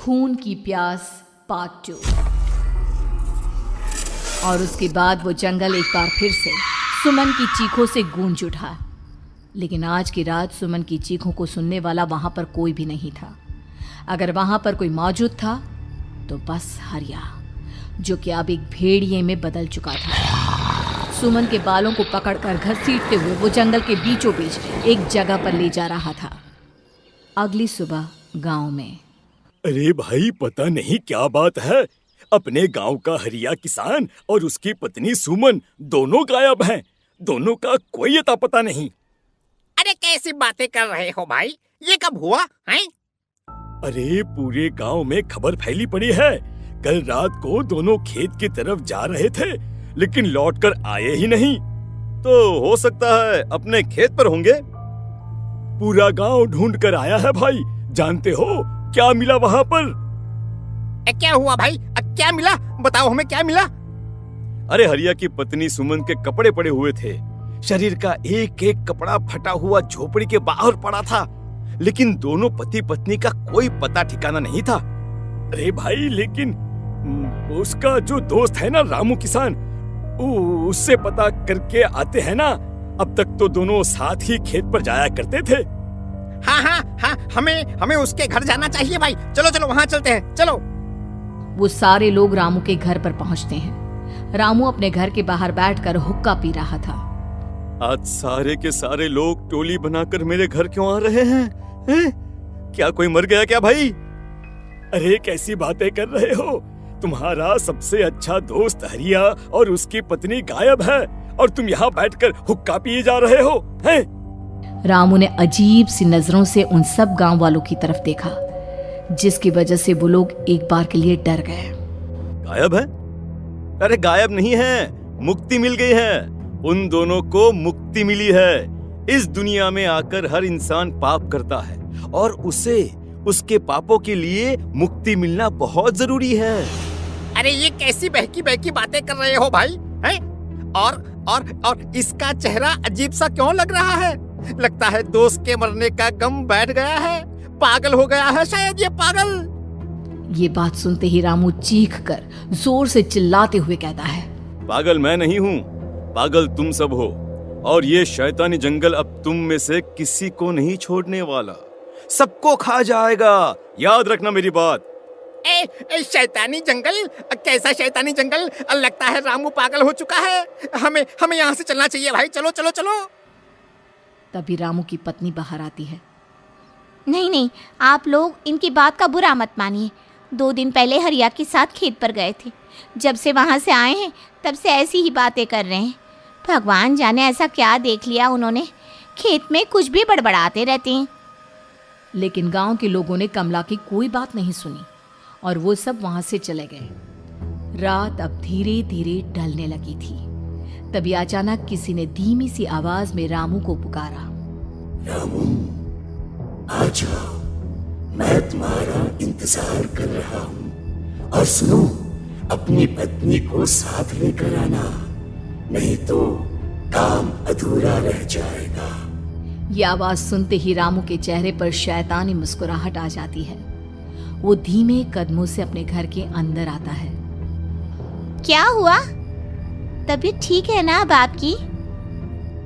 खून की प्यास पार्ट 2। और उसके बाद वो जंगल एक बार फिर से सुमन की चीखों से गूंज उठा। लेकिन आज की रात सुमन की चीखों को सुनने वाला वहां पर कोई भी नहीं था। अगर वहां पर कोई मौजूद था तो बस हरिया, जो कि अब एक भेड़िए में बदल चुका था। सुमन के बालों को पकड़कर घसीटते हुए वो जंगल के बीचों बीच एक जगह पर ले जा रहा था। अगली सुबह गांव में। अरे भाई, पता नहीं क्या बात है, अपने गांव का हरिया किसान और उसकी पत्नी सुमन दोनों गायब हैं। दोनों का कोई अता पता नहीं। अरे कैसी बातें कर रहे हो भाई, ये कब हुआ है? अरे पूरे गांव में खबर फैली पड़ी है। कल रात को दोनों खेत की तरफ जा रहे थे, लेकिन लौटकर आए ही नहीं। तो हो सकता है अपने खेत पर होंगे। पूरा गांव ढूंढ कर आया है भाई। जानते हो क्या मिला वहां पर? क्या हुआ भाई? क्या मिला? बताओ हमें, क्या मिला? अरे हरिया की पत्नी सुमन के कपड़े पड़े हुए थे। शरीर का एक एक कपड़ा फटा हुआ झोपड़ी के बाहर पड़ा था, लेकिन दोनों पति पत्नी का कोई पता ठिकाना नहीं था। अरे भाई, लेकिन उसका जो दोस्त है ना रामू किसान, उससे पता करके आते हैं ना। अब तक तो दोनों साथ ही खेत पर जाया करते थे। हाँ, हमें उसके घर जाना चाहिए भाई। चलो वहाँ चलते हैं, चलो। वो सारे लोग रामू के घर पर पहुंचते हैं। रामू अपने घर के बाहर बैठकर हुक्का पी रहा था। आज सारे के सारे लोग टोली बनाकर मेरे घर क्यों आ रहे हैं? क्या कोई मर गया क्या भाई? अरे कैसी बातें कर रहे हो? तुम्हारा सबसे अच्छा दोस्त हरिया और उसकी पत्नी गायब है और तुम यहाँ बैठकर हुक्का पिए जा रहे हो हैं? रामू ने अजीब सी नजरों से उन सब गांव वालों की तरफ देखा, जिसकी वजह से वो लोग एक बार के लिए डर गए। गायब है? अरे गायब नहीं है, मुक्ति मिल गई है। उन दोनों को मुक्ति मिली है। इस दुनिया में आकर हर इंसान पाप करता है और उसे उसके पापों के लिए मुक्ति मिलना बहुत जरूरी है। अरे ये कैसी बहकी बहकी बातें कर रहे हो भाई, हैं? और इसका चेहरा अजीब सा क्यों लग रहा है? लगता है दोस्त के मरने का गम बैठ गया है। पागल हो गया है शायद ये पागल। ये बात सुनते ही रामू चीख कर जोर से चिल्लाते हुए कहता है, पागल मैं नहीं हूँ, पागल तुम सब हो। और ये शैतानी जंगल अब तुम में से किसी को नहीं छोड़ने वाला, सबको खा जाएगा। याद रखना मेरी बात। शैतानी जंगल? कैसा शैतानी जंगल? लगता है रामू पागल हो चुका है। हमें यहाँ से चलना चाहिए भाई। चलो। तभी रामू की पत्नी बाहर आती है। नहीं, आप लोग इनकी बात का बुरा मत मानिए। 2 दिन पहले हरिया के साथ खेत पर गए थे। जब से वहाँ से आए हैं तब से ऐसी ही बातें कर रहे हैं। भगवान जाने ऐसा क्या देख लिया उन्होंने, खेत में कुछ भी बड़बड़ाते रहते हैं। लेकिन गांव के लोगों ने कमला की कोई बात नहीं सुनी और वो सब वहां से चले गए। रात अब धीरे धीरे ढलने लगी थी। तभी अचानक किसी ने धीमी सी आवाज में रामू को पुकारा। रामू, आ जाओ, मैं तुम्हारा इंतजार कर रहा हूँ। और सुनो, अपनी पत्नी को साथ लेकर आना, नहीं तो काम अधूरा रह जाएगा। ये आवाज सुनते ही रामू के चेहरे पर शैतानी मुस्कुराहट आ जाती है। वो धीमे कदमों से अपने घर के अंदर आता है। क्या हुआ? तबीयत ठीक है ना अब आपकी?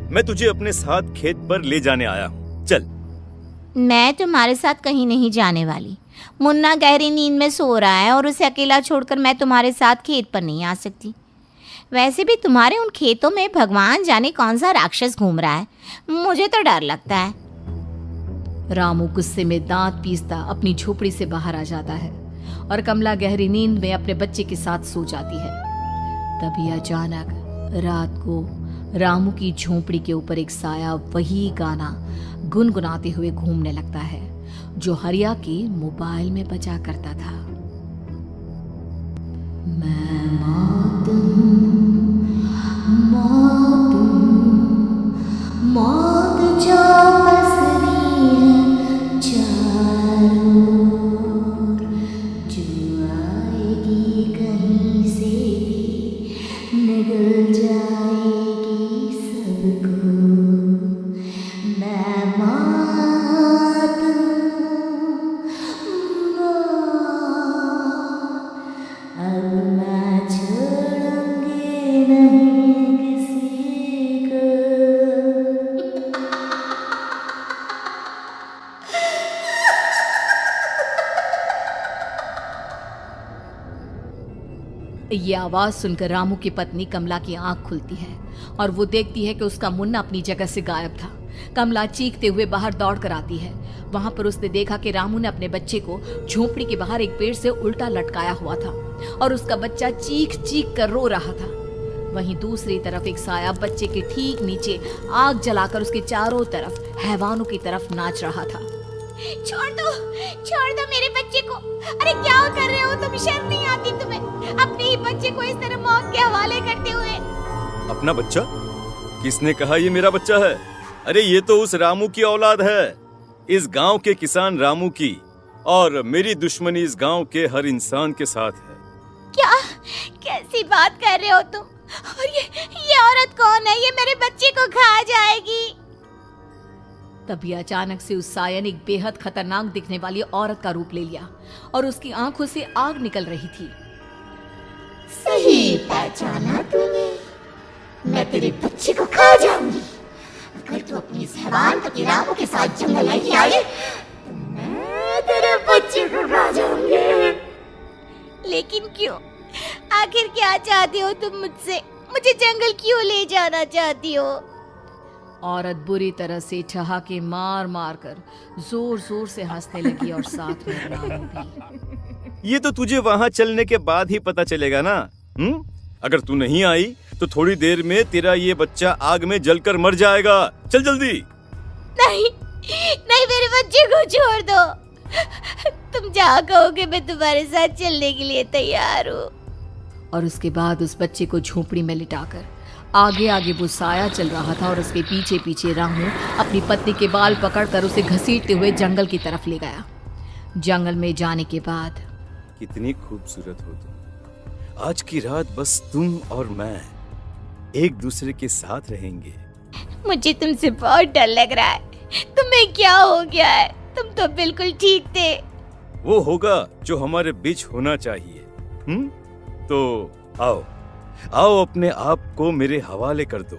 मैं तुझे अपने साथ खेत पर ले जाने आया हूँ, चल। मैं तुम्हारे साथ कहीं नहीं जाने वाली। मुन्ना गहरी नींद में सो रहा है और उसे अकेला छोड़कर मैं तुम्हारे साथ खेत पर नहीं आ सकती। वैसे भी तुम्हारे उन खेतों में भगवान जाने कौन सा राक्षस घूम रहा है, मुझे तो डर लगता है। रामू गुस्से में दांत पीसता अपनी झोपड़ी से बाहर आ जाता है और कमला गहरी नींद में अपने बच्चे के साथ सो जाती है। तभी अचानक रात को रामू की झोपड़ी के ऊपर एक साया वही गाना गुनगुनाते हुए घूमने लगता है जो हरिया के मोबाइल में बजा करता था। मैं मौत जो पसरी है चारों ओर, जो आएगी कहीं से भी निगल जाएगी सबको। मैं मौत ये आवाज सुनकर रामू की पत्नी कमला की आंख खुलती है और वो देखती है कि उसका मुन्ना अपनी जगह से गायब था। कमला चीखते हुए बाहर दौड़ कर आती है। वहां पर उसने देखा कि रामू ने अपने बच्चे को झोपड़ी के बाहर एक पेड़ से उल्टा लटकाया हुआ था और उसका बच्चा चीख चीख कर रो रहा था। वहीं दूसरी तरफ एक साया बच्चे के ठीक नीचे आग जलाकर उसके चारों तरफ हैवानों की तरफ नाच रहा था। छोड़ दो मेरे बच्चे को। अरे क्या कर रहे हो तुम? शर्म नहीं आती तुम्हें अपने ही बच्चे को इस तरह मौत के हवाले करते हुए? अपना बच्चा? किसने कहा ये मेरा बच्चा है? अरे ये तो उस रामू की औलाद है, इस गांव के किसान रामू की, और मेरी दुश्मनी इस गांव के हर इंसान के साथ है। क्या कैसी बात कर रहे हो तुम? और ये औरत कौन है? ये मेरे बच्चे को खा जाएगी। तभी अचानक से उस साया ने एक बेहद खतरनाक दिखने वाली औरत का रूप ले लिया और उसकी आंखों से आग निकल रही थी। सही पहचाना तूने, मैं तेरे बच्चे को खा जाऊंगी। अगर तू अपनी इस हैवान पति रामू के साथ जंगल नहीं आई तो मैं तेरे बच्चे को खा जाऊंगी। लेकिन क्यों? आखिर क्या चाहती हो तुम मुझसे? मुझे जंगल क्यों ले जाना चाहती हो? औरत बुरी तरह से ठहाके मार मार कर जोर जोर से हंसने लगी और साथ में रामू भी। ये तो तुझे वहां चलने के बाद ही पता चलेगा ना। अगर तू नहीं आई तो थोड़ी देर में तेरा ये बच्चा आग में जलकर मर जाएगा। चल जल्दी। नहीं नहीं, मेरे बच्चे को छोड़ दो। तुम जहाँ कहोगे मैं तुम्हारे साथ चलने के लिए तैयार हूँ। और उसके बाद उस बच्चे को झोपड़ी में लिटाकर आगे आगे वो साया चल रहा था और उसके पीछे पीछे रामू अपनी पत्नी के बाल पकड़कर उसे घसीटते हुए जंगल की तरफ ले गया। जंगल में जाने के बाद, कितनी खूबसूरत हो तुम। आज की रात बस तुम और मैं एक दूसरे के साथ रहेंगे। मुझे तुमसे बहुत डर लग रहा है। तुम्हें क्या हो गया है? तुम तो बिल्कुल ठीक थे। वो होगा जो हमारे बीच होना चाहिए। तो आओ आओ, अपने आप को मेरे हवाले कर दो।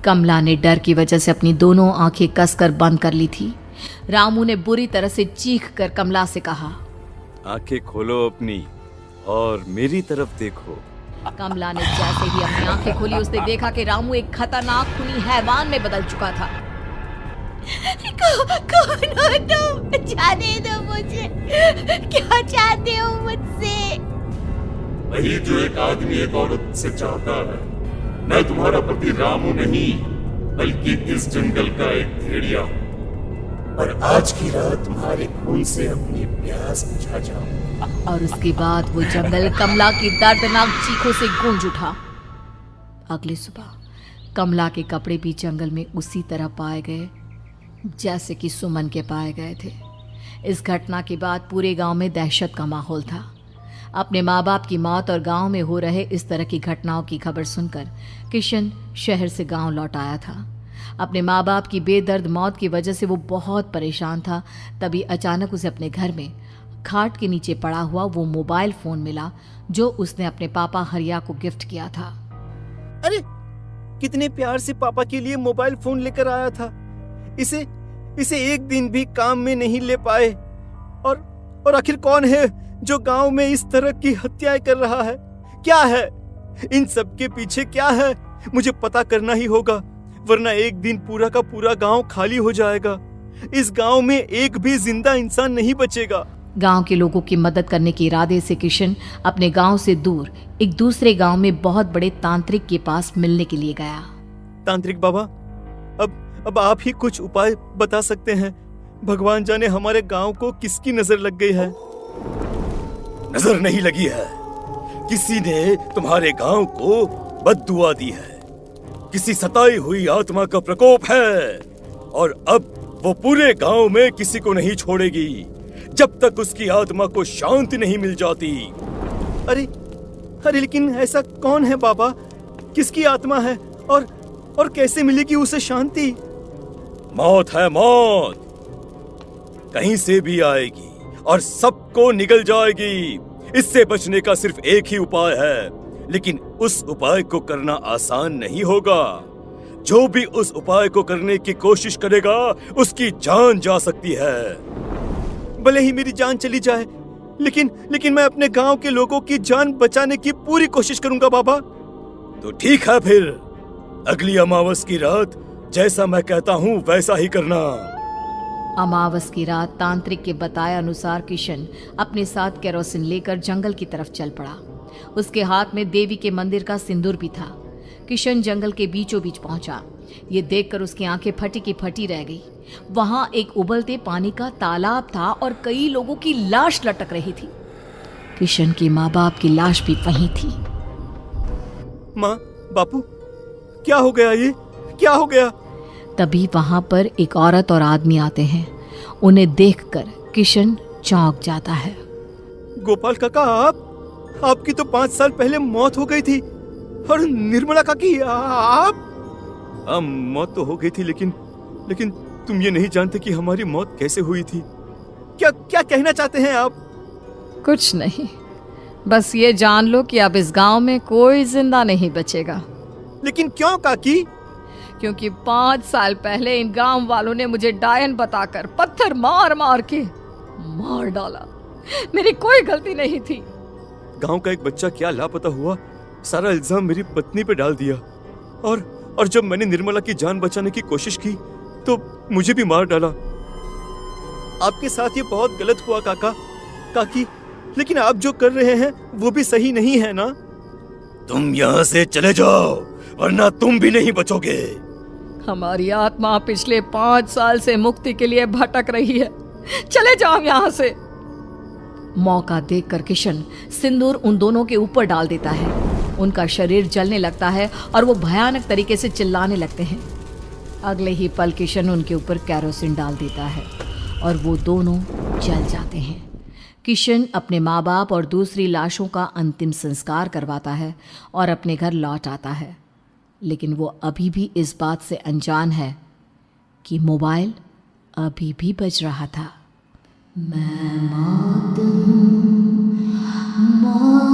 कमला ने डर की वजह से अपनी दोनों आंखें कसकर बंद कर ली थी। रामू ने बुरी तरह से चीख कर कमला से कहा, आंखें खोलो अपनी और मेरी तरफ देखो। कमला ने जैसे ही अपनी आंखें खोली उसने देखा कि रामू एक खतरनाक खूनी हैवान में बदल चुका था। कौन हो तुम? जाने दो मुझे। क्या चाहते हो मुझसे? वही जो एक आदमी एक औरत से चाहता है। मैं तुम्हारा पति रामू नहीं, बल्कि इस जंगल का एक भेड़िया हूँ, और आज की रात तुम्हारे खून से अपनी प्यास बुझा जाऊं। और उसके बाद वो जंगल कमला की दर्दनाक चीखों से गूंज उठा। अगली सुबह कमला के कपड़े भी जंगल में उसी तरह पाए गए जैसे कि सुमन के पाए गए थे। इस घटना के बाद पूरे गांव में दहशत का माहौल था। अपने माँ बाप की मौत और गांव में हो रहे इस तरह की घटनाओं की खबर सुनकर किशन शहर से गांव लौट आया था। अपने माँ बाप की बेदर्द मौत की वजह से वो बहुत परेशान था। तभी अचानक उसे अपने घर में खाट के नीचे पड़ा हुआ वो मोबाइल फोन मिला जो उसने अपने पापा हरिया को गिफ्ट किया था। अरे कितने प्यार से पापा के लिए मोबाइल फोन लेकर आया था। इसे एक दिन भी काम में नहीं ले पाए। और आखिर कौन है जो गांव में इस तरह की हत्याएं कर रहा है? क्या है इन सब के पीछे? क्या है? मुझे पता करना ही होगा, वरना एक दिन पूरा का पूरा गांव खाली हो जाएगा। इस गांव में एक भी जिंदा इंसान नहीं बचेगा। गांव के लोगों की मदद करने के इरादे से किशन अपने गांव से दूर एक दूसरे गांव में बहुत बड़े तांत्रिक के पास मिलने के लिए गया। तांत्रिक बाबा, अब आप ही कुछ उपाय बता सकते हैं। भगवान जाने हमारे गांव को किसकी नजर लग गई है। नजर नहीं लगी है, किसी ने तुम्हारे गांव को बद्दुआ दी है। किसी सताई हुई आत्मा का प्रकोप है और अब वो पूरे गांव में किसी को नहीं छोड़ेगी जब तक उसकी आत्मा को शांति नहीं मिल जाती। अरे लेकिन ऐसा कौन है बाबा? किसकी आत्मा है और कैसे मिलेगी उसे शांति? मौत है, मौत कहीं से भी आएगी और सबको निगल जाएगी। इससे बचने का सिर्फ एक ही उपाय है, लेकिन उस उपाय को करना आसान नहीं होगा। जो भी उस उपाय को करने की कोशिश करेगा उसकी जान जा सकती है। भले ही मेरी जान चली जाए, लेकिन मैं अपने गांव के लोगों की जान बचाने की पूरी कोशिश करूंगा बाबा। तो ठीक है फिर, अगली अमावस की रात जैसा मैं कहता हूँ वैसा ही करना। अमावस की रात तांत्रिक के बताए अनुसार किशन अपने साथ केरोसिन लेकर जंगल की तरफ चल पड़ा। उसके हाथ में देवी के मंदिर का सिंदूर भी था। किशन जंगल के बीचों बीच पहुंचा। ये देखकर उसकी आंखें फटी की फटी रह गई। वहां एक उबलते पानी का तालाब था और कई लोगों की लाश लटक रही थी। किशन की माँ बाप की लाश भी वहीं थी। माँ, बापू, क्या हो गया? ये क्या हो गया? तभी वहां पर एक औरत और आदमी आते हैं। उन्हें देखकर किशन चौंक जाता है। गोपाल काका, आपकी तो 5 साल पहले मौत हो गई थी। और निर्मला काकी, आप? मौत तो हो गई थी, लेकिन तुम ये नहीं जानते कि हमारी मौत कैसे हुई थी। क्या कहना चाहते हैं आप? कुछ नहीं, बस ये जान लो कि अब इस गांव में कोई जिंदा नहीं बचेगा। लेकिन क्यों काकी? क्योंकि 5 साल पहले इन गांव वालों ने मुझे डायन बताकर पत्थर मार मार के मार डाला। मेरी कोई गलती नहीं थी। गांव का एक बच्चा क्या लापता हुआ, सारा इल्जाम मेरी पत्नी पे डाल दिया। और जब मैंने निर्मला की जान बचाने की कोशिश की तो मुझे भी मार डाला। आपके साथ ये बहुत गलत हुआ काकी, लेकिन आप जो कर रहे हैं वो भी सही नहीं है ना? तुम यहाँ से चले जाओ वरना तुम भी नहीं बचोगे। हमारी आत्मा पिछले 5 साल से मुक्ति के लिए भटक रही है। चले जाओ यहाँ से। मौका देखकर किशन सिंदूर उन दोनों के ऊपर डाल देता है। उनका शरीर जलने लगता है और वो भयानक तरीके से चिल्लाने लगते हैं। अगले ही पल किशन उनके ऊपर केरोसिन डाल देता है और वो दोनों जल जाते हैं। किशन अपने माँ बाप और दूसरी लाशों का अंतिम संस्कार करवाता है और अपने घर लौट आता है। लेकिन वो अभी भी इस बात से अनजान है कि मोबाइल अभी भी बज रहा था। मैं मौत हूँ, मौत